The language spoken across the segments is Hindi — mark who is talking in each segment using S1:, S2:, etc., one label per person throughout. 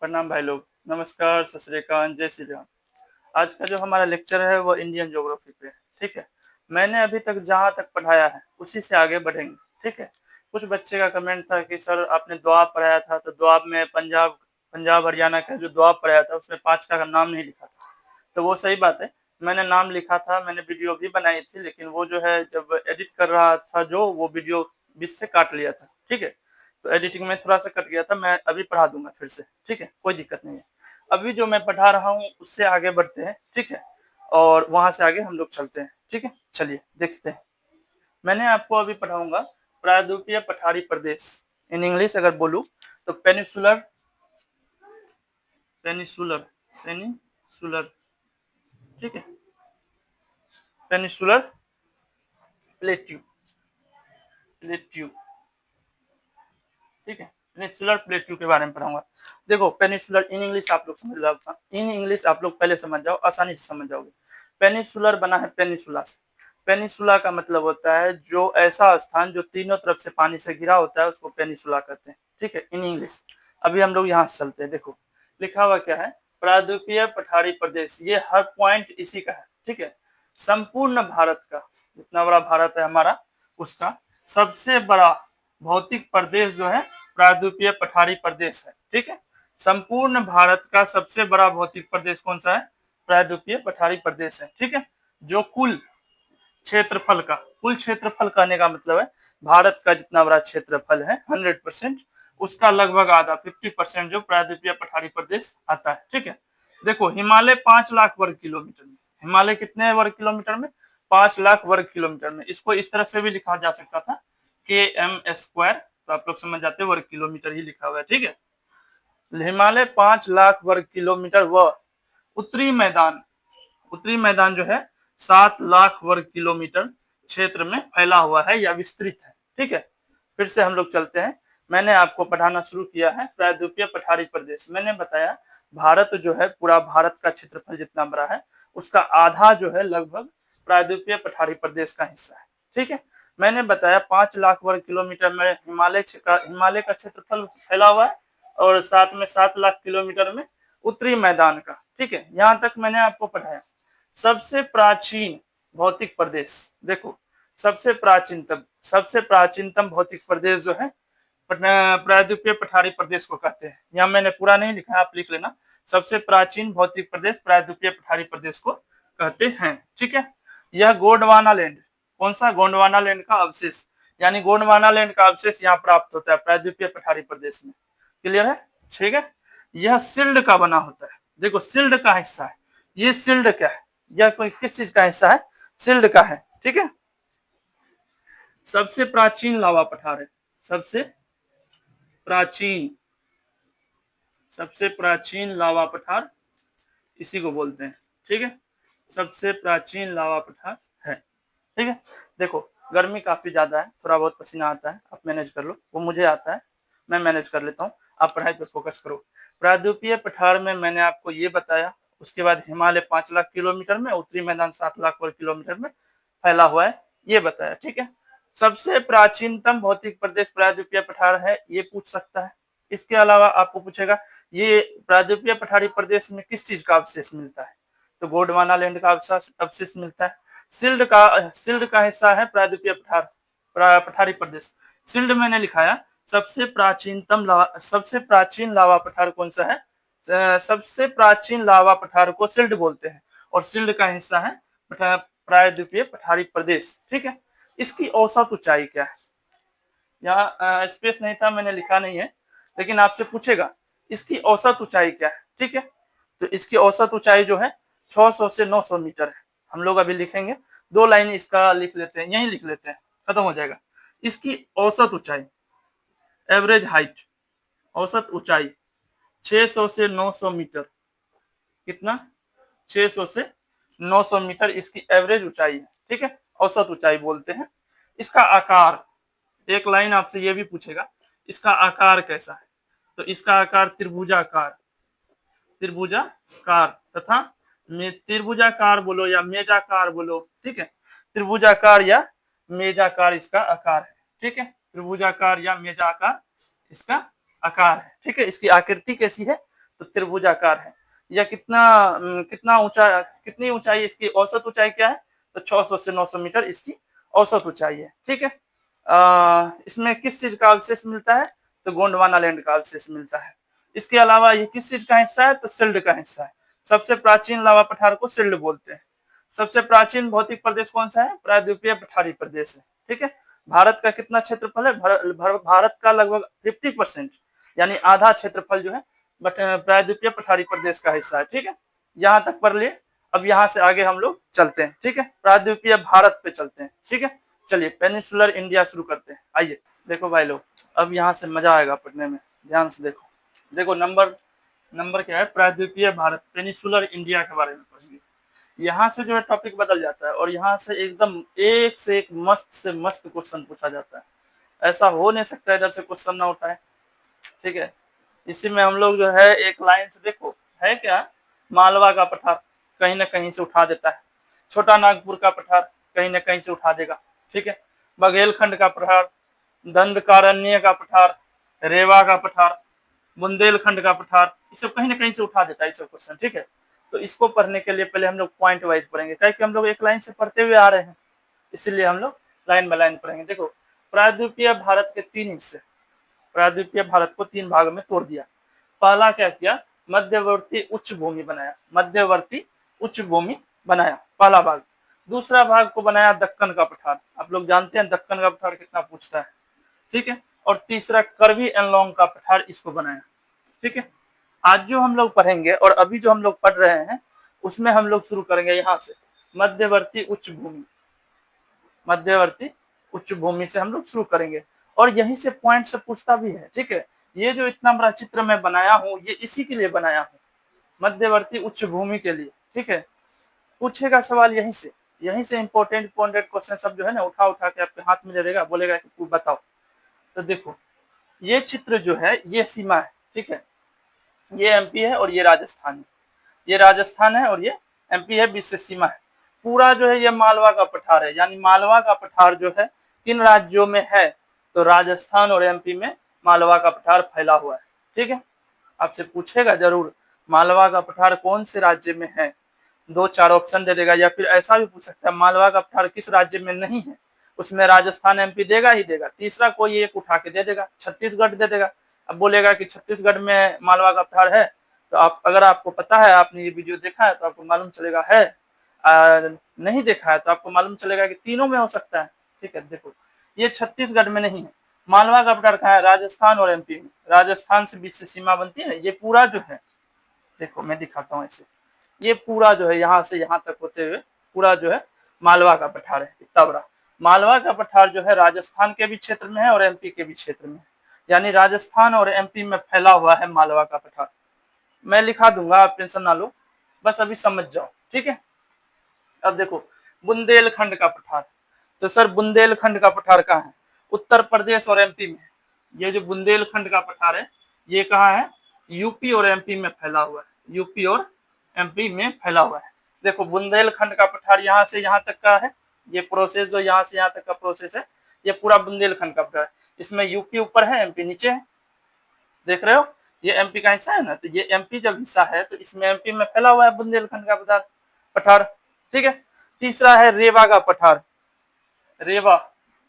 S1: प्रणाम भाई लोग, नमस्कार, सत श्री अकाल, जय श्री राम। आज का जो हमारा लेक्चर है वो इंडियन ज्योग्राफी पे है, ठीक है। मैंने अभी तक जहाँ तक पढ़ाया है उसी से आगे बढ़ेंगे, ठीक है। कुछ बच्चे का कमेंट था कि सर आपने दोआब पढ़ाया था तो दोआब में पंजाब पंजाब हरियाणा का जो दोआब पढ़ाया था उसमें 5 का नाम नहीं लिखा था। तो वो सही बात है, मैंने नाम लिखा था, मैंने वीडियो भी बनाई थी, लेकिन वो जो है जब एडिट कर रहा था जो वो वीडियो बीच से काट लिया था, ठीक है। तो एडिटिंग में थोड़ा सा कट गया था, मैं अभी पढ़ा दूंगा फिर से, ठीक है, कोई दिक्कत नहीं है। अभी जो मैं पढ़ा रहा हूँ उससे आगे बढ़ते हैं, ठीक है, और वहां से आगे हम लोग चलते हैं, ठीक है। चलिए देखते हैं। मैंने आपको अभी पढ़ाऊंगा प्रायद्वीपीय पठारी प्रदेश। इन इंग्लिश अगर बोलूं तो पेनिसुलर पेनिसुलर पेनिसुलर ठीक है, पेनिसुलर प्लेट्यू प्लेट्यू ठीक है। पेनिसुलर प्लेट्यू के बारे में पढ़ाऊंगा। देखो, पेनिसुलर इन इंग्लिश आप लोग समझ जाओ, इन इंग्लिश आप लोग पहले समझ जाओ, आसानी से समझ जाओगे। पेनिसुलर बना है पेनिसुला से। पेनिसुला का मतलब होता है जो ऐसा स्थान जो तीनों तरफ से पानी से घिरा होता है उसको पेनिसुला कहते हैं, ठीक है, इन इंग्लिश। अभी हम लोग यहाँ से चलते हैं। देखो लिखा हुआ क्या है, प्रायद्वीपीय पठारी प्रदेश, ये हर पॉइंट इसी का है, ठीक है। संपूर्ण भारत का, जितना बड़ा भारत है हमारा, उसका सबसे बड़ा भौतिक प्रदेश जो है प्रायद्वीपीय पठारी प्रदेश है, ठीक है। संपूर्ण भारत का सबसे बड़ा भौतिक प्रदेश कौन सा है? प्रायद्वीपीय पठारी प्रदेश है, ठीक है। जो कुल क्षेत्रफल कहने का मतलब है भारत का जितना बड़ा क्षेत्रफल है 100%, उसका लगभग आधा 50% जो प्रायद्वीपीय पठारी प्रदेश आता है, ठीक है। देखो, हिमालय 5 लाख वर्ग किलोमीटर में, हिमालय कितने वर्ग किलोमीटर में? 5 लाख वर्ग किलोमीटर में। इसको इस तरह से भी लिखा जा सकता था, km², तो आप लोग समझ जाते वर्ग किलोमीटर ही लिखा हुआ है, ठीक है। हिमालय 5 लाख वर्ग किलोमीटर व उत्तरी मैदान जो है 7 लाख वर्ग किलोमीटर क्षेत्र में फैला हुआ है या विस्तृत है, ठीक है। फिर से हम लोग चलते हैं। मैंने आपको पढ़ाना शुरू किया है प्रायद्वीपीय पठारी प्रदेश। मैंने बताया भारत जो है, पूरा भारत का क्षेत्रफल जितना बड़ा है उसका आधा जो है लगभग प्रायद्वीपीय पठारी प्रदेश का हिस्सा है, ठीक है। मैंने बताया 5 लाख वर्ग किलोमीटर में हिमालय का क्षेत्रफल फैला हुआ है, और साथ में 7 लाख किलोमीटर में उत्तरी मैदान का, ठीक है। यहां तक मैंने आपको पढ़ाया। सबसे प्राचीन भौतिक प्रदेश, देखो, सबसे प्राचीनतम भौतिक प्रदेश जो है प्रायद्वीपीय पठारी प्रदेश को कहते हैं। यहाँ मैंने पूरा नहीं लिखा, आप लिख लेना। सबसे प्राचीन भौतिक प्रदेश प्रायद्वीपीय पठारी प्रदेश को कहते हैं, ठीक है। यह गोंडवाना लैंड, कौन सा? गोंडवाना लैंड का अवशेष, यानी गोंडवाना लैंड का अवशेष यहाँ प्राप्त होता है प्रायद्वीपीय पठारी प्रदेश में। क्लियर है? ठीक है। यह सिल्ड का बना होता है। देखो, सिल्ड का हिस्सा है ये। सिल्ड क्या है? यह कोई किस चीज का हिस्सा है? सिल्ड का है, ठीक है। सबसे प्राचीन लावा पठार है, सबसे प्राचीन लावा पठार इसी को बोलते हैं, ठीक है। सबसे प्राचीन लावा पठार है, ठीक है। देखो, गर्मी काफी ज्यादा है, थोड़ा बहुत पसीना आता है, आप मैनेज कर लो। वो मुझे आता है, मैं मैनेज कर लेता हूँ, आप पढ़ाई पे फोकस करो। प्रायद्वीपीय पठार में मैंने आपको ये बताया। उसके बाद हिमालय 5 लाख किलोमीटर में, उत्तरी मैदान 7 लाख वर्ग किलोमीटर में फैला हुआ है, ये बताया, ठीक है। सबसे प्राचीनतम भौतिक प्रदेश प्रायद्वीपीय पठार है, ये पूछ सकता है। इसके अलावा आपको पूछेगा ये प्रायद्वीपीय पठारी प्रदेश में किस चीज का अवशेष मिलता है? तो गोंडवाना लैंड का अवशेष मिलता है। सिल्ड का हिस्सा है प्रायद्वीपीय पठारी प्रदेश। सिल्ड मैंने लिखाया। सबसे प्राचीन लावा पठार कौन सा है? सबसे प्राचीन लावा पठार को सिल्ड बोलते हैं, और सिल्ड का हिस्सा है प्रायद्वीपीय पठारी प्रदेश, ठीक है। इसकी औसत ऊंचाई क्या है? यहाँ स्पेस नहीं था, मैंने लिखा नहीं है, लेकिन आपसे पूछेगा इसकी औसत ऊंचाई क्या है, ठीक है। तो इसकी औसत ऊंचाई जो है 600 से 900 मीटर है। हम लोग अभी लिखेंगे, 2 लाइन इसका लिख लेते हैं, यही लिख लेते हैं, खत्म हो जाएगा। इसकी औसत ऊंचाई, एवरेज हाइट, औसत ऊंचाई 600 से 900 मीटर। कितना? 600 से 900 मीटर इसकी एवरेज ऊंचाई है, ठीक है, औसत ऊंचाई बोलते हैं। इसका आकार, एक लाइन आपसे ये भी पूछेगा, इसका आकार कैसा है? तो इसका आकार त्रिभुजाकार तथा त्रिभुजाकार बोलो या मेजाकार बोलो, ठीक है। त्रिभुजाकार या मेजाकार इसका आकार है, ठीक है। त्रिभुजाकार या मेजाकार इसका आकार है, ठीक है। इसकी आकृति कैसी है? तो त्रिभुजाकार है। यह कितना ऊंचा, कितनी ऊंचाई, इसकी औसत ऊंचाई क्या है, तो 600 से 900 मीटर इसकी औसत ऊंचाई है। ठीक है, इसमें किस चीज का अवशेष मिलता है, तो गोंडवाना लैंड का अवशेष मिलता है। इसके अलावा ये किस चीज का हिस्सा है, तो सिल्ड का हिस्सा है। सबसे प्राचीन लावा पठार को सिल्ड बोलते हैं। सबसे प्राचीन भौतिक प्रदेश कौन सा है, प्रायद्वीपीय पठारी प्रदेश है। ठीक है, भारत का कितना क्षेत्रफल है, भारत का लगभग 50%, यानी आधा क्षेत्रफल जो है प्रायद्वीपीय पठारी प्रदेश का हिस्सा है। ठीक है, यहाँ तक पढ़ लिए। अब यहाँ से आगे हम लोग चलते हैं। ठीक है, प्रायद्वीपीय भारत पे चलते हैं। ठीक है, चलिए पेनिनसुलर इंडिया शुरू करते हैं। आइए देखो भाई लोग, अब यहाँ से मजा आएगा पढ़ने में, ध्यान से देखो। देखो नंबर क्या है, प्रायद्वीपीय भारत, पेनिनसुलर इंडिया के बारे में पढ़ेंगे। यहाँ से जो है टॉपिक बदल जाता है और यहाँ से एकदम एक से एक मस्त से मस्त क्वेश्चन पूछा जाता है। ऐसा हो नहीं सकता इधर से क्वेश्चन ना उठाए। ठीक है, इसी में हम लोग जो है एक लाइन से देखो है क्या, मालवा का पठार कहीं ना कहीं से उठा देता है, छोटा नागपुर का पठार कहीं ना कहीं से उठा देगा। ठीक है, बघेलखंड का पठार, दंडकारण्य का पठार, रेवा का पठार, बुंदेलखंड का पठार, ये सब कहीं ना कहीं से उठा देता है सब क्वेश्चन। ठीक है, तो इसको पढ़ने के लिए पहले हम लोग पॉइंट वाइज पढ़ेंगे, क्योंकि हम लोग एक लाइन से पढ़ते हुए आ रहे हैं, इसीलिए हम लोग लाइन बाय लाइन पढ़ेंगे। देखो, प्रायद्वीपीय भारत के 3 हिस्से, प्रायद्वीपीय भारत को 3 भाग में तोड़ दिया। पहला क्या किया, मध्यवर्ती उच्च भूमि बनाया, मध्यवर्ती उच्च भूमि बनाया, पहला भाग। दूसरा भाग को बनाया दक्कन का पठार, आप लोग जानते हैं दक्कन का पठार कितना पूछता है। ठीक है, और तीसरा करवी एनलॉन्ग का पठार इसको बनाया। ठीक है, आज जो हम लोग पढ़ेंगे और अभी जो हम लोग पढ़ रहे हैं उसमें हम लोग शुरू करेंगे यहाँ से मध्यवर्ती उच्च भूमि, मध्यवर्ती उच्च भूमि से हम लोग शुरू करेंगे और यहीं से पॉइंट से पूछता भी है। ठीक है, ये जो इतना बड़ा चित्र मैं बनाया हूँ ये इसी के लिए बनाया हूँ, मध्यवर्ती उच्च भूमि के लिए। ठीक है, पूछेगा सवाल यहीं से इंपॉर्टेंट क्वेश्चन सब जो है ना उठा उठा के आपके हाथ में दे देगा, बोलेगा कि बताओ। तो देखो, ये चित्र जो है ये सीमा है। ठीक है, ये एमपी है और ये राजस्थान है, ये राजस्थान है और ये एमपी है, बीच से सीमा है। पूरा जो है ये मालवा का पठार है, यानी मालवा का पठार जो है किन राज्यों में है, तो राजस्थान और एमपी में मालवा का पठार फैला हुआ है। ठीक है, आपसे पूछेगा जरूर मालवा का पठार कौन से राज्य में है, 2-4 ऑप्शन दे देगा, या फिर ऐसा भी पूछ सकता है मालवा का पठार किस राज्य में नहीं है, उसमें राजस्थान एमपी देगा ही देगा, तीसरा कोई एक उठा के दे देगा, छत्तीसगढ़ दे देगा। अब बोलेगा कि छत्तीसगढ़ में मालवा का पठार है, तो आप अगर आपको पता है, आपने ये वीडियो देखा है तो आपको मालूम चलेगा है, नहीं देखा है तो आपको मालूम चलेगा कि तीनों में हो सकता है। ठीक है, देखो ये छत्तीसगढ़ में नहीं है, मालवा का पठार कहाँ है, राजस्थान और एमपी में, राजस्थान से बीच से सीमा बनती है ना, ये पूरा जो है, देखो मैं दिखाता हूँ ऐसे, ये पूरा जो है यहाँ से यहाँ तक होते हुए पूरा जो है मालवा का पठार है, इतना बड़ा। मालवा का पठार जो है राजस्थान के भी क्षेत्र में है और एमपी के भी क्षेत्र में है, यानी राजस्थान और एमपी में फैला हुआ है मालवा का पठार। मैं लिखा दूंगा, आप टेंशन ना लो, बस अभी समझ जाओ। ठीक है, अब देखो बुंदेलखंड का पठार, तो सर बुंदेलखंड का पठार कहाँ है, उत्तर प्रदेश और एमपी में। ये जो बुंदेलखंड का पठार है ये कहाँ है, यूपी और एमपी में फैला हुआ है, यूपी और एमपी में फैला हुआ है। देखो बुंदेलखंड का पठार यहाँ से यहाँ तक का है, ये प्रोसेस जो यहाँ से यहाँ तक का प्रोसेस है, ये पूरा बुंदेलखंड का पठार है। इसमें यूपी ऊपर है, एमपी नीचे है, देख रहे हो, ये एमपी का हिस्सा है ना, तो ये एमपी जब हिस्सा है तो इसमें एमपी में फैला हुआ है बुंदेलखंड का पठार। ठीक है, तीसरा है रेवा का पठार, रेवा,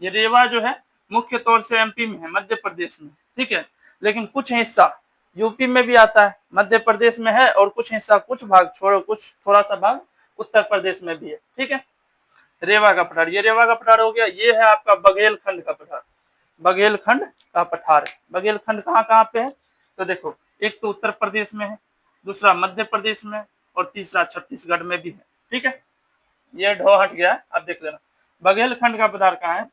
S1: ये रेवा जो है मुख्य तौर से एमपी में है, मध्य प्रदेश में। ठीक है, लेकिन कुछ हिस्सा यूपी में भी आता है, मध्य प्रदेश में है, और कुछ हिस्सा, कुछ भाग छोड़ो, कुछ थोड़ा सा भाग उत्तर प्रदेश में भी है। ठीक है, रेवा का पठार, ये रेवा का पठार हो गया। ये है आपका बघेलखंड का पठार, बघेलखंड का पठार है। बघेलखंड कहाँ कहाँ पे है, तो देखो एक तो उत्तर प्रदेश में है, दूसरा मध्य प्रदेश में, और तीसरा छत्तीसगढ़ में भी है। ठीक है, ये ढो हट गया, आप देख लेना। बघेलखंड का पठार कहाँ है,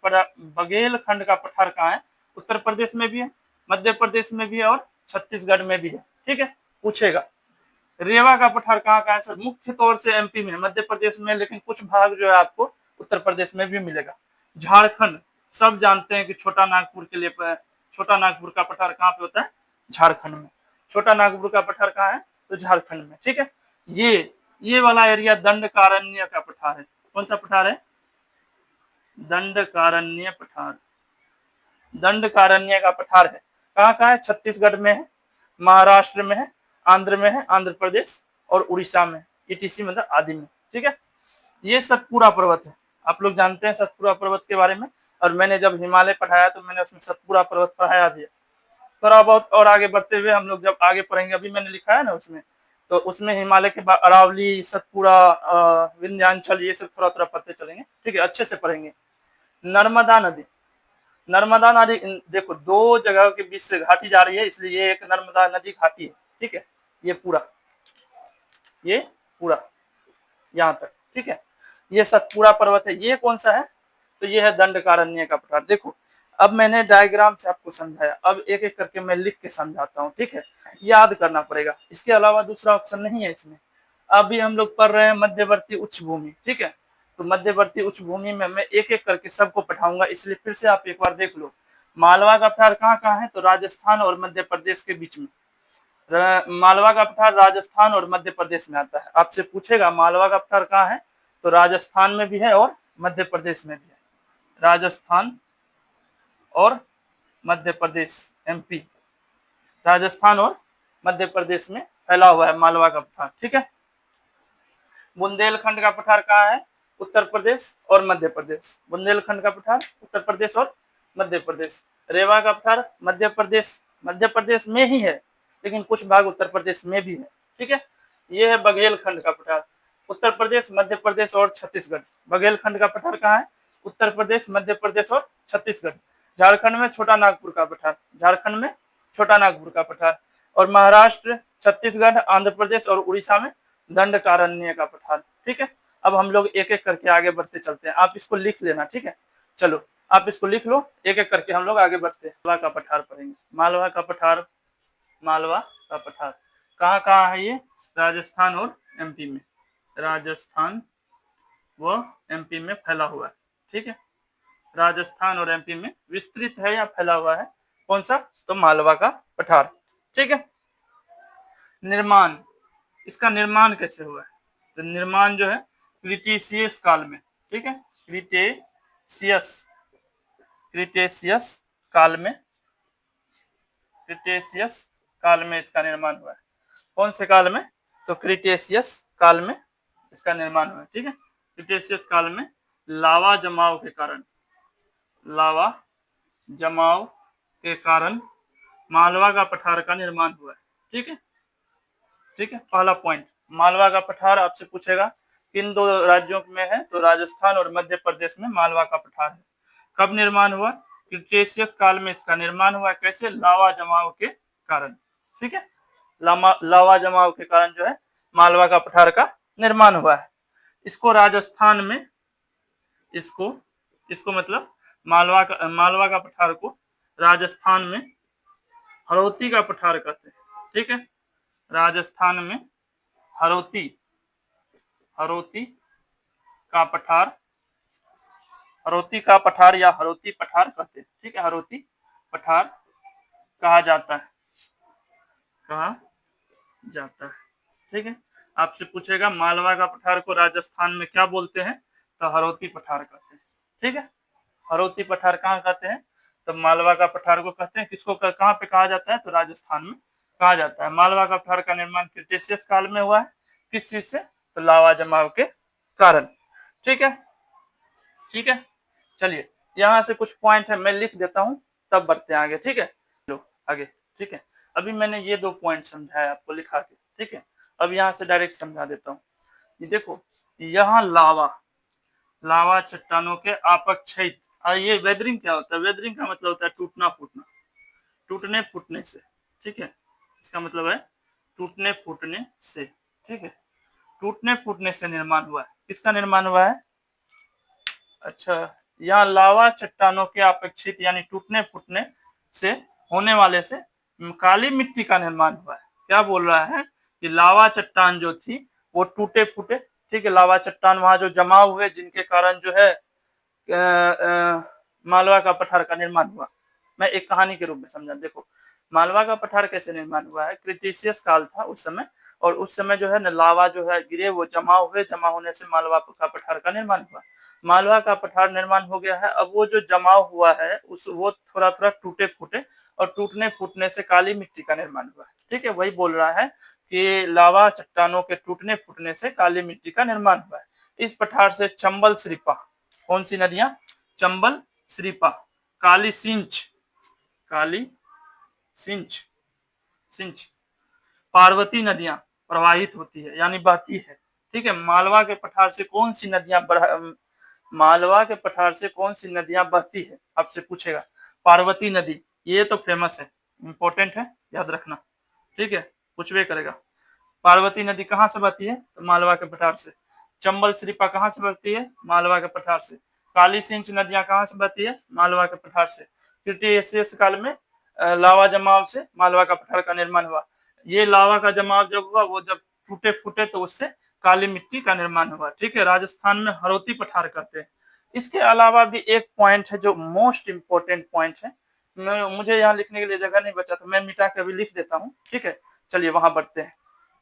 S1: बघेलखंड का पठार कहाँ है, उत्तर प्रदेश में भी है, मध्य प्रदेश में भी है, और छत्तीसगढ़ में भी है। ठीक है, पूछेगा रेवा का पठार कहाँ कहाँ है सर, मुख्य तौर से एमपी में, मध्य प्रदेश में, लेकिन कुछ भाग जो है आपको उत्तर प्रदेश में भी मिलेगा। झारखंड, सब जानते हैं कि छोटा नागपुर के लिए, छोटा नागपुर का पठार कहाँ पे होता है, झारखंड में। छोटा नागपुर का पठार कहाँ है, तो झारखंड में। ठीक है, ये वाला एरिया दंडकारण्य का पठार है। कौन सा पठार है, दंडकारण्य पठार, दंडकारण्य का पठार है। कहाँ कहाँ है, छत्तीसगढ़ में है, महाराष्ट्र में है, आंध्र में है, आंध्र प्रदेश और उड़ीसा में, ईटीसी मतलब आदि में, ठीक है। ये सतपुड़ा पर्वत है, आप लोग जानते हैं सतपुड़ा पर्वत के बारे में, और मैंने जब हिमालय पढ़ाया तो मैंने उसमें सतपुड़ा पर्वत पढ़ाया भी है। थोड़ा बहुत और आगे बढ़ते हुए हम लोग जब आगे पढ़ेंगे, अभी मैंने लिखा है ना उसमें, तो उसमें हिमालय के बाद अरावली, सतपुड़ा, विंध्याचल, ये सब थोड़ा थोड़ा पढ़ते चलेंगे, ठीक है, अच्छे से पढ़ेंगे। नर्मदा नदी, नर्मदा नदी देखो दो जगह के बीच से घाटी जा रही है, इसलिए ये एक नर्मदा नदी घाटी है, ठीक है। ये पूरा यहाँ तक, ठीक है। ये सतपुड़ा पर्वत है। ये कौन सा है, तो ये है दंडकारण्य का पठार। देखो अब मैंने डायग्राम से आपको समझाया, अब एक एक करके मैं लिख के समझाता हूँ, ठीक है। याद करना पड़ेगा, इसके अलावा दूसरा ऑप्शन नहीं है इसमें। अभी हम लोग पढ़ रहे हैं मध्यवर्ती उच्च भूमि, ठीक है। तो मध्यवर्ती उच्च भूमि में मैं एक एक करके सबको पढ़ाऊंगा, इसलिए फिर से आप एक बार देख लो। मालवा का पठार कहाँ कहाँ है, तो राजस्थान और मध्य प्रदेश के बीच में। मालवा का पठार राजस्थान और मध्य प्रदेश में आता है। आपसे पूछेगा मालवा का पठार कहाँ है, तो राजस्थान में भी है और मध्य प्रदेश में भी है। राजस्थान और मध्य प्रदेश, एमपी, राजस्थान और मध्य प्रदेश में फैला हुआ है मालवा का पठार, ठीक है। बुंदेलखंड का पठार कहाँ है, उत्तर प्रदेश और मध्य प्रदेश। बुंदेलखंड का पठार उत्तर प्रदेश और मध्य प्रदेश। रेवा का पठार मध्य प्रदेश में ही है, लेकिन कुछ भाग उत्तर प्रदेश में भी है, ठीक है। ये है बघेलखंड का पठार, उत्तर प्रदेश, मध्य प्रदेश और छत्तीसगढ़। बघेलखंड का पठार कहाँ है, उत्तर प्रदेश, मध्य प्रदेश और छत्तीसगढ़। झारखंड में छोटा नागपुर का पठार, झारखंड में छोटा नागपुर का पठार। और महाराष्ट्र, छत्तीसगढ़, आंध्र प्रदेश और उड़ीसा में दंडकारण्य का पठार, ठीक है। अब हम लोग एक एक करके आगे बढ़ते चलते हैं, आप इसको लिख लेना, ठीक है। चलो आप इसको लिख लो, एक एक करके हम लोग आगे बढ़ते हैं। मालवा का पठार पढ़ेंगे। मालवा का पठार, मालवा का पठार कहाँ कहाँ है, ये राजस्थान और एमपी में, राजस्थान व एमपी में फैला हुआ है, ठीक है। राजस्थान और एमपी में विस्तृत है या फैला हुआ है, कौन सा, तो मालवा का पठार, ठीक है। निर्माण, इसका निर्माण कैसे हुआ है, तो निर्माण जो है क्रिटेशियस काल में, ठीक है। क्रिटेशियस काल में, क्रिटेशियस काल में इसका निर्माण हुआ है। कौन से काल में, तो क्रिटेशियस काल में इसका निर्माण हुआ है, ठीक है। क्रिटेशियस काल में लावा जमाव के कारण, लावा जमाव के कारण मालवा का पठार का निर्माण हुआ है, ठीक है, ठीक है। पहला पॉइंट, मालवा का पठार आपसे पूछेगा किन दो राज्यों में है, तो राजस्थान और मध्य प्रदेश में मालवा का पठार है। कब निर्माण हुआ, क्रिटेशियस काल में इसका निर्माण हुआ, कैसे, लावा जमाव के कारण, ठीक है। लावा जमाव के कारण जो है मालवा का पठार का निर्माण हुआ है। इसको राजस्थान में, इसको मतलब मालवा का पठार को राजस्थान में हरोती का पठार कहते हैं, ठीक है। राजस्थान में हरोती का पठार या हरोती पठार कहते हैं, ठीक है। हरोती पठार कहा जाता है, ठीक है। आपसे पूछेगा मालवा का पठार को राजस्थान में क्या बोलते हैं, तो हरोती पठार कहते हैं, ठीक है। हरोती पठार कहाँ कहते हैं, तो मालवा का पठार को कहते हैं। किसको कहाँ पे कहा जाता है, तो राजस्थान में कहा जाता है। मालवा का पठार का निर्माण क्रिटेशियस काल में हुआ है, किस चीज से, तो लावा जमाव के कारण, ठीक है, ठीक है। चलिए यहाँ से कुछ पॉइंट है मैं लिख देता हूँ, तब बढ़ते हैं आगे, ठीक है। लो आगे, ठीक है। अभी मैंने ये दो पॉइंट समझाया आपको लिखा के, ठीक है। अब यहाँ से डायरेक्ट समझा देता हूँ। ये देखो, यहाँ लावा चट्टानों के आपक्षयित, ये वेदरिंग क्या होता है, वेदरिंग का मतलब होता है टूटना फूटना, टूटने फूटने से, ठीक है। इसका मतलब है टूटने फूटने से, ठीक है। टूटने फूटने से निर्माण हुआ है, किसका निर्माण हुआ है, अच्छा, यहाँ लावा चट्टानों के अपेक्षित यानी टूटने फूटने से होने वाले से काली मिट्टी का निर्माण हुआ है। क्या बोल रहा है कि लावा चट्टान जो थी वो टूटे फूटे, ठीक है। लावा चट्टान वहां जो जमा हुए, जिनके कारण जो है मालवा का पठार का निर्माण हुआ। मैं एक कहानी के रूप में समझा। देखो मालवा का पठार कैसे निर्माण हुआ है, क्रिटेशियस काल था उस समय, और उस समय जो है न लावा जो है गिरे, वो जमा हुए, जमा होने से मालवा का पठार का निर्माण हुआ। मालवा का पठार निर्माण हो गया है, अब वो जो जमाव हुआ है वो थोड़ा थोड़ा टूटे फूटे, और टूटने फूटने से काली मिट्टी का निर्माण हुआ है, ठीक है। वही बोल रहा है कि लावा चट्टानों के टूटने फूटने से काली मिट्टी का निर्माण हुआ है। इस पठार से चंबल श्रीपा, कौन सी नदियां? चंबल श्रीपा, काली सिंच, काली सिंच, सिंच, पार्वती नदियां प्रवाहित होती है यानी बहती है। ठीक है, मालवा के पठार से कौन सी नदियां मालवा के पठार से कौन सी नदियां बहती है आपसे पूछेगा। पार्वती नदी, ये तो फेमस है, इंपॉर्टेंट है, याद रखना। ठीक है, पूछ भी करेगा। पार्वती नदी कहाँ से बहती है? तो मालवा के पठार से। चंबल श्रीपा कहाँ से बहती है? मालवा के पठार से। काली सिंच नदियां कहाँ से बहती है? मालवा के पठार से। क्रिटेशियस काल में लावा जमाव से मालवा का पठार का निर्माण हुआ। ये लावा का जमाव जब हुआ, वो जब टूटे फूटे तो उससे काली मिट्टी का निर्माण हुआ। ठीक है, राजस्थान में हरोती पठार कहते हैं। इसके अलावा भी एक पॉइंट है जो मोस्ट इंपोर्टेंट पॉइंट है, मुझे यहाँ लिखने के लिए जगह नहीं बचा, तो मैं मिटा के अभी लिख देता हूँ। ठीक है, चलिए वहां बढ़ते हैं।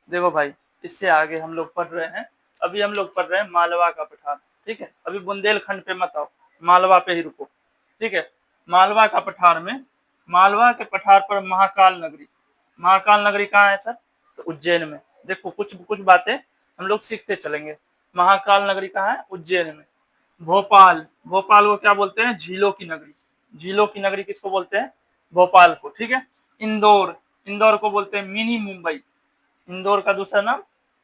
S1: देखो भाई, इससे आगे हम लोग पढ़ रहे हैं, अभी हम लोग पढ़ रहे हैं मालवा का पठार। ठीक है, अभी बुंदेलखंड पे मत आओ, मालवा पे ही रुको। ठीक है, मालवा का पठार में, मालवा के पठार पर महाकाल नगरी, महाकाल नगरी कहाँ है सर? तो उज्जैन में। देखो कुछ कुछ बातें हम लोग सीखते चलेंगे। महाकाल नगरी कहाँ है? उज्जैन में। भोपाल, भोपाल को क्या बोलते हैं? झीलों की नगरी। झीलों की नगरी किसको बोलते हैं? भोपाल को। ठीक है, इंदौर, इंदौर को बोलते हैं मिनी मुंबई। इंदौर का दूसरा नाम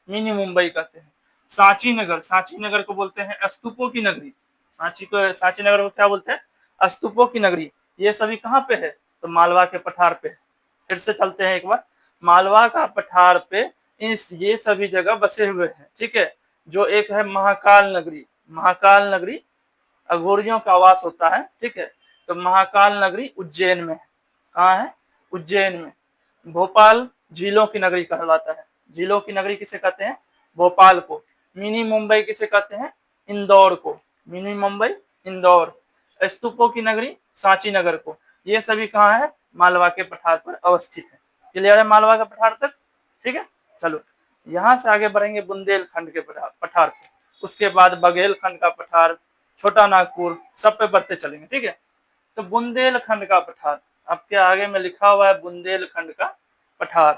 S1: मिनी मुंबई कहते हैं। सांची नगर, सांची नगर को बोलते हैं स्तूपों की नगरी। सांची नगर को क्या बोलते हैं? स्तूपों की नगरी। ये सभी कहाँ पे है? तो मालवा के पठार पे है। फिर से चलते हैं एक बार, मालवा का पठार पे ये सभी जगह बसे हुए हैं। ठीक है, जो एक है महाकाल नगरी, महाकाल नगरी अघोरियों का आवास होता है। ठीक है, तो महाकाल नगरी उज्जैन में है। कहाँ है? उज्जैन में। भोपाल झीलों की नगरी कहलाता है। झीलों की नगरी किसे कहते हैं? भोपाल को। मिनी मुंबई किसे कहते हैं? इंदौर को। मिनी मुंबई, इंदौर। स्तूपों की नगरी सांची नगर को। ये सभी कहाँ है? मालवा के पठार पर अवस्थित है। क्लियर है मालवा का पठार तक? ठीक है, चलो यहाँ से आगे बढ़ेंगे बुंदेलखंड के पठार पे, उसके बाद बघेलखंड का पठार, छोटा नागपुर, सब पे बढ़ते चलेंगे। ठीक है, तो बुंदेलखंड का पठार आपके आगे में लिखा हुआ है, बुंदेलखंड का पठार।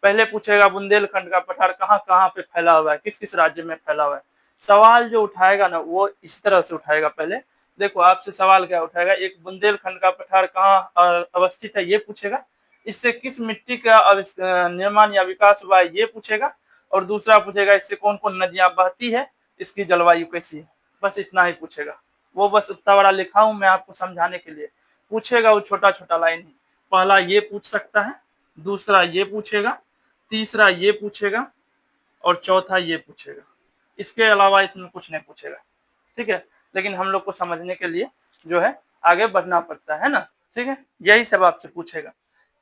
S1: पहले पूछेगा बुंदेलखंड का पठार कहाँ कहाँ पे फैला हुआ है, किस किस राज्य में फैला हुआ है। सवाल जो उठाएगा ना वो इस तरह से उठाएगा। पहले देखो आपसे सवाल क्या उठाएगा, एक बुंदेलखंड का पठार कहाँ अवस्थित है ये पूछेगा, इससे किस मिट्टी का निर्माण या विकास हुआ है ये पूछेगा, और दूसरा पूछेगा इससे कौन कौन नदियां बहती है, इसकी जलवायु कैसी है। बस इतना ही पूछेगा। वो बस उतना बड़ा लिखा हूं मैं आपको समझाने के लिए। पूछेगा वो छोटा छोटा लाइन ही। पहला ये पूछ सकता है, दूसरा ये पूछेगा, तीसरा ये पूछेगा, और चौथा ये पूछेगा। इसके अलावा इसमें कुछ नहीं पूछेगा। ठीक है, लेकिन हम लोग को समझने के लिए जो है आगे बढ़ना पड़ता है ना। ठीक है, यही सब आपसे पूछेगा।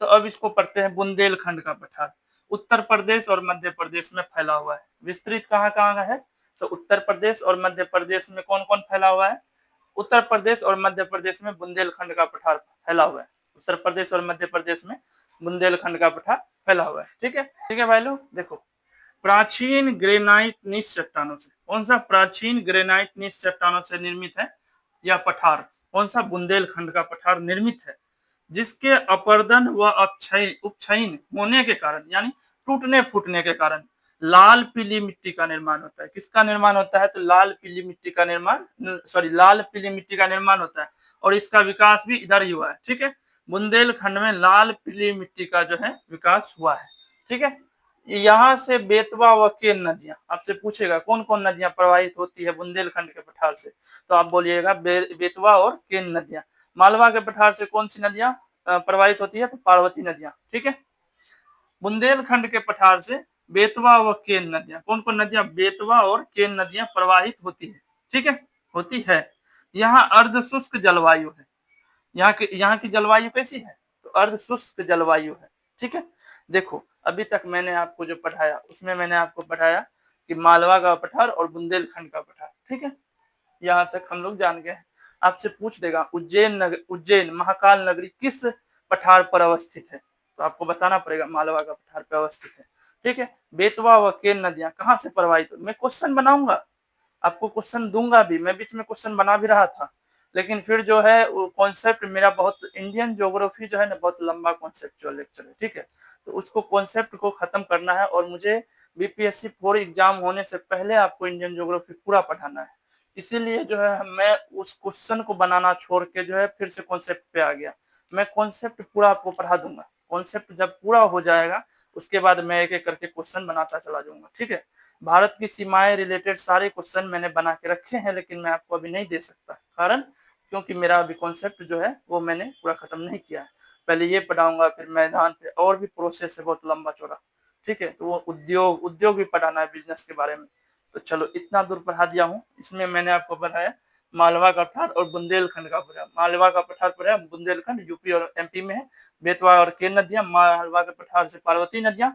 S1: तो अब इसको पढ़ते हैं। बुंदेलखंड का पठार उत्तर प्रदेश और मध्य प्रदेश में फैला हुआ है। विस्तृत कहाँ कहाँ है? तो उत्तर प्रदेश और मध्य प्रदेश में कौन कौन फैला हुआ है? उत्तर प्रदेश और मध्य प्रदेश में बुंदेलखंड का पठार फैला हुआ है। उत्तर प्रदेश और मध्य प्रदेश में बुंदेलखंड का पठार फैला हुआ है। ठीक है भाई लोग, देखो प्राचीन ग्रेनाइट निश चट्टानों से, कौन सा? प्राचीन ग्रेनाइट निश चट्टानों से निर्मित है यह पठार। कौन सा? बुंदेलखंड का पठार निर्मित है, जिसके अपर्दन व उपक्षयन होने के कारण यानी टूटने फूटने के कारण लाल पीली मिट्टी का निर्माण होता है। किसका निर्माण होता है? तो लाल पीली मिट्टी का निर्माण, लाल पीली मिट्टी का निर्माण होता है, और इसका विकास भी इधर ही हुआ है। ठीक है, बुंदेलखंड में लाल पीली मिट्टी का जो है विकास हुआ है। ठीक है, यहाँ से बेतवा व केन नदियां आपसे पूछेगा कौन कौन नदियां प्रवाहित होती है बुंदेलखंड के पठार से, तो आप बोलिएगा बेतवा और केन नदियां। मालवा के पठार से कौन सी नदियां प्रवाहित होती है? तो पार्वती नदियां। ठीक है, बुंदेलखंड के पठार से बेतवा व केन नदियां, कौन कौन नदियां? बेतवा और केन नदियां प्रवाहित होती है। ठीक है, होती है। यहाँ अर्ध शुष्क जलवायु है। यहाँ की जलवायु कैसी है? तो अर्ध शुष्क जलवायु है। ठीक है, देखो अभी तक मैंने आपको जो पढ़ाया उसमें मैंने आपको पढ़ाया कि मालवा का पठार और बुंदेलखंड का पठार। ठीक है, यहाँ तक हम लोग जान गए हैं। आपसे पूछ देगा उज्जैन महाकाल नगरी किस पठार पर अवस्थित है, तो आपको बताना पड़ेगा मालवा का पठार पर अवस्थित है। ठीक है, बेतवा व केन नदियां कहाँ से प्रवाहित? मैं क्वेश्चन बनाऊंगा, आपको क्वेश्चन दूंगा भी, मैं बीच में क्वेश्चन बना भी रहा था। लेकिन फिर जो है वो कॉन्सेप्ट मेरा बहुत, इंडियन ज्योग्राफी जो है ना बहुत लंबा कॉन्सेप्चुअल लेक्चर है, ठीक है। तो उसको कॉन्सेप्ट को खत्म करना है और मुझे बीपीएससी 4 एग्जाम होने से पहले आपको इंडियन ज्योग्राफी पूरा पढ़ाना है। इसीलिए जो है मैं उस क्वेश्चन को बनाना छोड़ के जो है फिर से कॉन्सेप्ट पे आ गया। मैं कॉन्सेप्ट पूरा आपको पढ़ा दूंगा। कॉन्सेप्ट जब पूरा हो जाएगा उसके बाद मैं एक एक करके क्वेश्चन बनाता चला जाऊंगा, ठीक है। भारत की सीमाएं रिलेटेड सारे क्वेश्चन मैंने बना के रखे हैं, लेकिन मैं आपको अभी नहीं दे सकता, कारण क्योंकि मेरा अभी कॉन्सेप्ट जो है वो मैंने पूरा खत्म नहीं किया है। पहले ये पढ़ाऊंगा, फिर मैदान पे और भी प्रोसेस है बहुत लंबा चौड़ा, ठीक है। तो वो उद्योग उद्योग भी पढ़ाना है, बिजनेस के बारे में। तो चलो इतना दूर पढ़ा दिया हूँ। इसमें मैंने आपको बताया मालवा का पठार और बुंदेलखंड का पठार। मालवा का पठार पड़ा बुंदेलखंड यूपी और एमपी में है। बेतवा और केन नदियां, मालवा के पठार से पार्वती नदियां।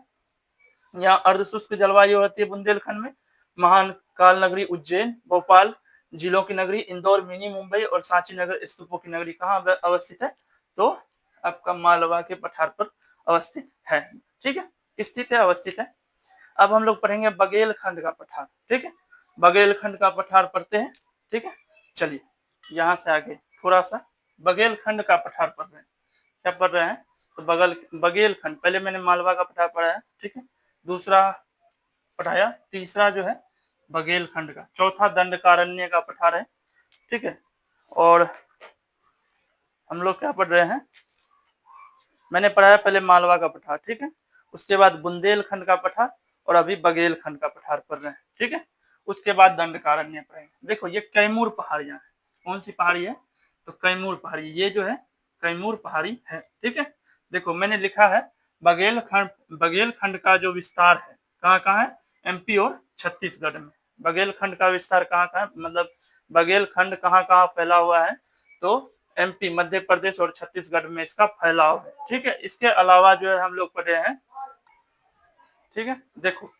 S1: यहाँ अर्धशुष्क जलवायु होती है बुंदेलखंड में। महान काल नगरी उज्जैन, भोपाल जिलों की नगरी, इंदौर मिनी मुंबई और सांची नगर स्तूपों की नगरी कहाँ अवस्थित है? तो आपका मालवा के पठार पर अवस्थित है, ठीक है, स्थित है, अवस्थित है। अब हम लोग पढ़ेंगे बघेलखंड का पठार, ठीक है। बघेलखंड का पठार पढ़ते हैं, ठीक है। चलिए यहाँ से आगे थोड़ा सा बघेलखंड का पठार पढ़ रहे हैं। क्या पढ़ रहे हैं? तो बघेलखंड, पहले मैंने मालवा का पठार पढ़ा है, ठीक है। दूसरा पढ़ाया, तीसरा जो है बघेलखंड का, चौथा दंडकारण्य का पठार है, ठीक है। और हम लोग क्या पढ़ रहे हैं? मैंने पढ़ाया पहले मालवा का पठार, ठीक है। उसके बाद बुंदेलखंड का पठार और अभी बघेलखंड का पठार पढ़ रहे हैं, ठीक है। उसके बाद दंडकारण्य पढ़ेंगे। देखो ये कैमूर पहाड़ियां है। कौन सी पहाड़ी है? तो कैमूर पहाड़ी, ये जो है कैमूर पहाड़ी है, ठीक है। देखो मैंने लिखा है बघेलखंड का जो विस्तार है कहाँ कहाँ है? एमपी और छत्तीसगढ़ में। बघेलखंड का विस्तार कहाँ कहाँ है, मतलब बघेलखंड कहाँ कहाँ फैला हुआ है? तो एमपी, मध्य प्रदेश और छत्तीसगढ़ में इसका फैलाव है, ठीक है। इसके अलावा जो है हम लोग पढ़े हैं, ठीक है। देखो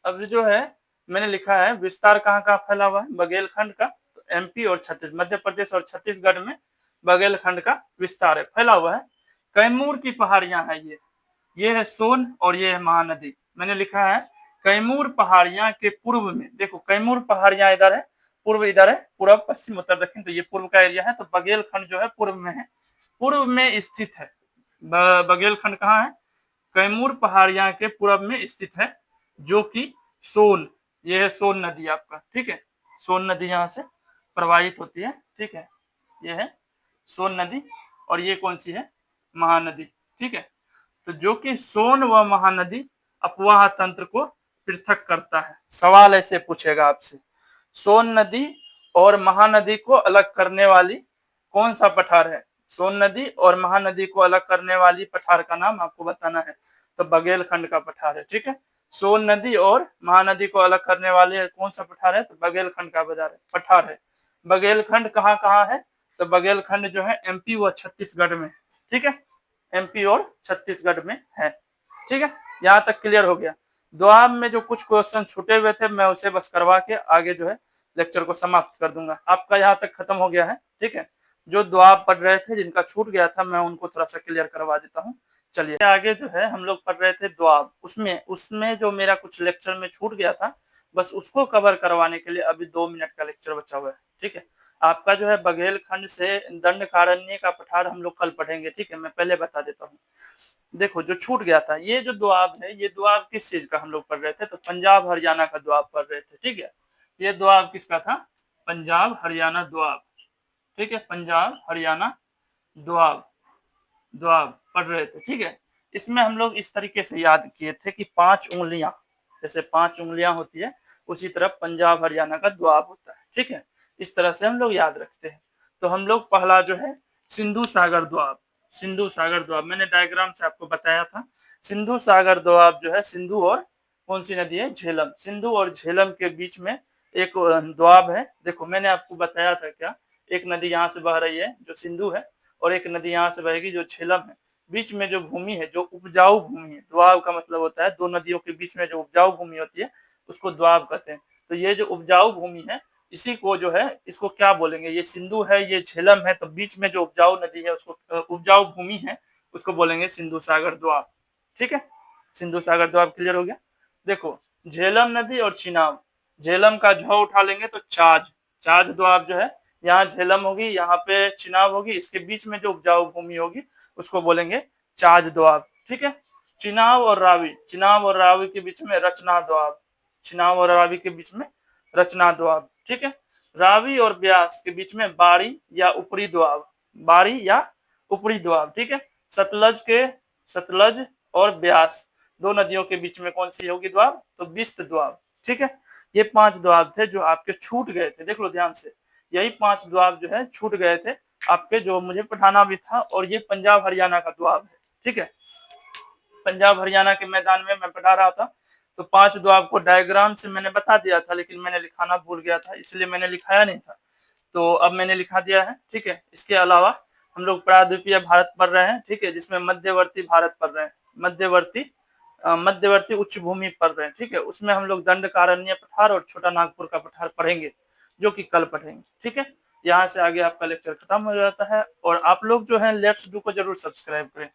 S1: अब जो है मैंने लिखा है विस्तार कहाँ कहाँ फैला हुआ है बघेलखंड का, तो एमपी और मध्य प्रदेश और छत्तीसगढ़ में बघेलखंड का विस्तार है, फैला हुआ है। कैमूर की पहाड़ियां है ये है सोन और ये है महानदी। मैंने लिखा है कैमूर पहाड़ियां के पूर्व में, देखो कैमूर पहाड़ियां इधर है, पूर्व इधर है, पूर्व पश्चिम उत्तर दक्षिण, तो ये पूर्व का एरिया है। तो बघेलखंड जो है पूर्व में है, पूर्व में स्थित है। बघेलखंड कहाँ है? कैमूर पहाड़ियां के पूर्व में स्थित है, जो कि सोन, ये है सोन नदी आपका, ठीक है। सोन नदी यहाँ से प्रवाहित होती है, ठीक है। ये है सोन नदी और ये कौन सी है? महानदी, ठीक है। तो जो कि सोन व महानदी अपवाह तंत्र को पृथक करता है। सवाल ऐसे पूछेगा आपसे, सोन नदी और महानदी को अलग करने वाली कौन सा पठार है? सोन नदी और महानदी को अलग करने वाली पठार का नाम आपको बताना है। तो बघेलखंड का पठार है, ठीक है। सोन नदी और महानदी को अलग करने वाले कौन सा पठार है? तो बघेलखंड का पठार है। बघेलखंड कहाँ कहाँ है? तो बघेलखंड जो है एमपी व छत्तीसगढ़ में, ठीक है। एमपी और छत्तीसगढ़ में है, ठीक है। यहाँ तक क्लियर हो गया। द्वाब में जो कुछ क्वेश्चन छूटे हुए थे मैं उसे बस करवा के आगे जो है लेक्चर को समाप्त कर दूंगा। आपका यहाँ तक खत्म हो गया है, ठीक है। जो द्वाब पढ़ रहे थे, जिनका छूट गया था, मैं उनको थोड़ा सा क्लियर करवा देता हूँ। चलिए आगे जो है हम लोग पढ़ रहे थे द्वाब, उसमें उसमें जो मेरा कुछ लेक्चर में छूट गया था, बस उसको कवर करवाने के लिए अभी 2 मिनट का लेक्चर बचा हुआ है, ठीक है। आपका जो है बघेलखंड से दंडकारण्य का पठार हम लोग कल पढ़ेंगे, ठीक है। मैं पहले बता देता हूँ। देखो जो छूट गया था, ये जो द्वाब है, ये द्वाब किस चीज का हम लोग पढ़ रहे थे? तो पंजाब हरियाणा का द्वाब पढ़ रहे थे, ठीक है। ये द्वाब किसका था? पंजाब हरियाणा द्वाब, ठीक है। पंजाब हरियाणा द्वाब, द्वाब पढ़ रहे थे, ठीक है। इसमें हम लोग इस तरीके से याद किए थे कि 5 उंगलियां, जैसे 5 उंगलियां होती है, उसी तरह पंजाब हरियाणा का द्वाब होता है, ठीक है। इस तरह से हम लोग याद रखते हैं। तो हम लोग पहला जो है सिंधु सागर द्वाब, सिंधु सागर द्वाब मैंने डायग्राम से आपको बताया था। सिंधु सागर द्वाब जो है सिंधु और कौन सी नदी है? झेलम। सिंधु और झेलम के बीच में एक द्वाब है। देखो मैंने आपको बताया था क्या, एक नदी यहाँ से बह रही है जो सिंधु है, और एक नदी यहाँ से बहेगी जो झेलम है। बीच में जो भूमि है, जो उपजाऊ भूमि है, द्वाब का मतलब होता है दो नदियों के बीच में जो उपजाऊ भूमि होती है उसको द्वाब कहते हैं। तो ये जो उपजाऊ भूमि है, इसी को जो है इसको क्या बोलेंगे? ये सिंधु है, ये झेलम है, तो बीच में जो उपजाऊ नदी है उसको, उपजाऊ भूमि है, उसको बोलेंगे सिंधु सागर द्वाब, ठीक है। सिंधु सागर द्वाब क्लियर हो गया। देखो झेलम नदी और चिनाब, झेलम का झ उठा लेंगे तो चाज, चाज द्वाब जो है यहाँ झेलम होगी, यहाँ पे चिनाब होगी, इसके बीच में जो उपजाऊ भूमि होगी उसको बोलेंगे चाज दोआब। ठीक है। चिनाब और रावी के बीच में रचना दोआब, चिनाब और रावी के बीच में रचना दोआब। ठीक है। रावी और ब्यास के बीच में बारी या ऊपरी दोआब, बारी या ऊपरी दोआब। ठीक है। सतलज और ब्यास दो नदियों के बीच में कौन सी होगी दोआब? तो बिस्त दोआब। ठीक है। ये 5 दोआब थे जो आपके छूट गए थे, देख लो ध्यान से, यही 5 दोआब जो है छूट गए थे आपके, जो मुझे पढ़ाना भी था, और ये पंजाब हरियाणा का दोआब है। ठीक है। पंजाब हरियाणा के मैदान में मैं पढ़ा रहा था, तो 5 दोआब को डायग्राम से मैंने बता दिया था, लेकिन मैंने लिखाना भूल गया था, इसलिए मैंने लिखाया नहीं था, तो अब मैंने लिखा दिया है। ठीक है। इसके अलावा हम लोग प्रायद्वीपीय भारत पढ़ रहे हैं, ठीक है, जिसमें मध्यवर्ती भारत पढ़ रहे हैं, मध्यवर्ती उच्च भूमि पढ़ रहे हैं। ठीक है। उसमें हम लोग दंडकारण्य पठार और छोटा नागपुर का पठार पढ़ेंगे, जो कि कल पढ़ेंगे। ठीक है। यहाँ से आगे आपका लेक्चर खत्म हो जाता है, और आप लोग जो है लेट्स डू को जरूर सब्सक्राइब करें,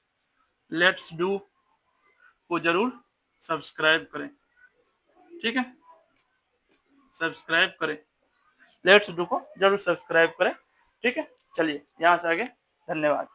S1: लेट्स डू को जरूर सब्सक्राइब करें। ठीक है। सब्सक्राइब करें, लेट्स डू को जरूर सब्सक्राइब करें। ठीक है। चलिए यहाँ से आगे, धन्यवाद।